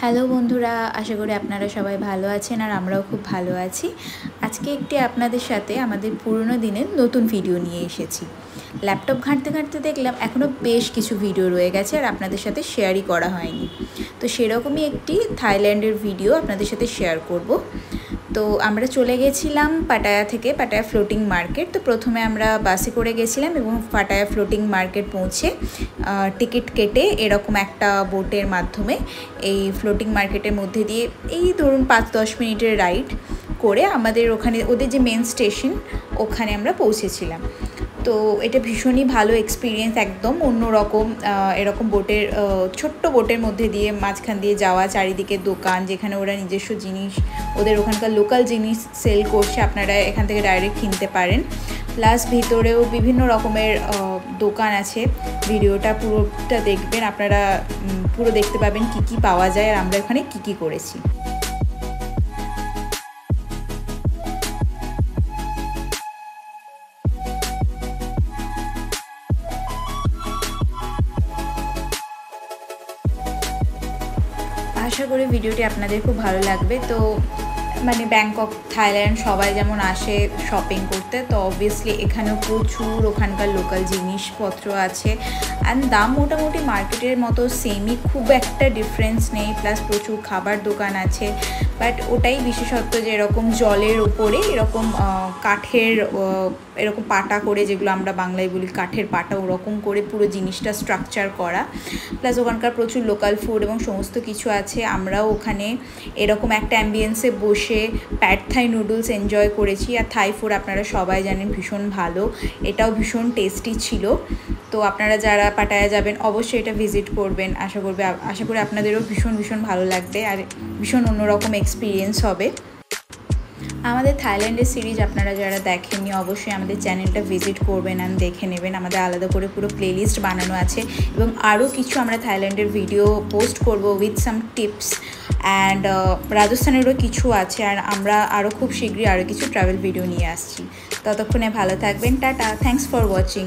Hello বন্ধুরা, আশা করি আপনারা সবাই ভালো আছেন আর আমরাও খুব ভালো আছি। আজকে একটি আপনাদের সাথে আমাদের পুরনো দিনের নতুন ভিডিও নিয়ে এসেছি। ল্যাপটপ ঘাঁটতে ঘাঁটতে দেখলাম এখনও বেশ কিছু ভিডিও রয়ে গেছে আর আপনাদের সাথে শেয়ারই করা হয়নি। তো সেরকমই একটি থাইল্যান্ডের ভিডিও আপনাদের সাথে শেয়ার করব। তো আমরা চলে গেছিলাম পাটায়া থেকে, পাটায়া ফ্লোটিং মার্কেট। তো প্রথমে আমরা বাসে করে গেছিলাম এবং পাটায়া ফ্লোটিং মার্কেট পৌঁছে টিকিট কেটে এরকম একটা বোটের মাধ্যমে এই ফ্লোটিং মার্কেটের মধ্যে দিয়ে এই ধরুন 5-10 মিনিটের রাইড করে আমাদের ওখানে ওদের যে মেন স্টেশন ওখানে আমরা পৌঁছেছিলাম। তো এটা ভীষণই ভালো এক্সপিরিয়েন্স, একদম অন্যরকম। এরকম বোটের ছোট্ট বোটের মধ্যে দিয়ে মাঝখান দিয়ে যাওয়া, চারিদিকে দোকান যেখানে ওরা নিজস্ব জিনিস, ওদের ওখানকার লোকাল জিনিস সেল করছে, আপনারা এখান থেকে ডাইরেক্ট কিনতে পারেন। প্লাস ভিতরেও বিভিন্ন রকমের দোকান আছে। ভিডিওটা পুরোটা দেখবেন, আপনারা পুরো দেখতে পাবেন কি কি পাওয়া যায় আর আমরা এখানে কি কি করেছি। আশা করি ভিডিওটি আপনাদের খুব ভালো লাগবে। তো মানে ব্যাংকক, থাইল্যান্ড সবাই যেমন আসে শপিং করতে, তো অবভিয়াসলি এখানেও প্রচুর ওখানকার লোকাল জিনিসপত্র আছে। অ্যান্ড দাম মোটামুটি মার্কেটের মতো সেমই, খুব একটা ডিফারেন্স নেই। প্লাস প্রচুর খাবার দোকান আছে। বাট ওটাই বিশেষত্ব যে এরকম জলের ওপরে এরকম কাঠের এরকম পাটা করে, যেগুলো আমরা বাংলায় বলি কাঠের পাটা, ওরকম করে পুরো জিনিসটা স্ট্রাকচার করা। প্লাস ওখানকার প্রচুর লোকাল ফুড এবং সমস্ত কিছু আছে। আমরাও ওখানে এরকম একটা অ্যাম্বিয়েন্সে বসে প্যাড থাই নুডলস এনজয় করেছি। আর থাই ফুড আপনারা সবাই জানেন ভীষণ ভালো, এটাও ভীষণ টেস্টি ছিল। তো আপনারা যারা পাটায়া যাবেন অবশ্যই এটা ভিজিট করবেন। আশা করি আপনাদেরও ভীষণ ভালো লাগবে আর ভীষণ অন্যরকম এক্সপিরিয়েন্স হবে। আমাদের থাইল্যান্ডের সিরিজ আপনারা যারা দেখেননি অবশ্যই আমাদের চ্যানেলটা ভিজিট করবেন আর দেখে নেবেন। আমাদের আলাদা করে পুরো প্লেলিস্ট বানানো আছে এবং আরও কিছু আমরা থাইল্যান্ডের ভিডিও পোস্ট করব উইথ সাম টিপস। অ্যান্ড রাজস্থানেরও কিছু আছে। আর আমরা আরও খুব শীঘ্রই আরও কিছু ট্রাভেল ভিডিও নিয়ে আসছি। ততক্ষণে ভালো থাকবেন। Tata, thanks for watching.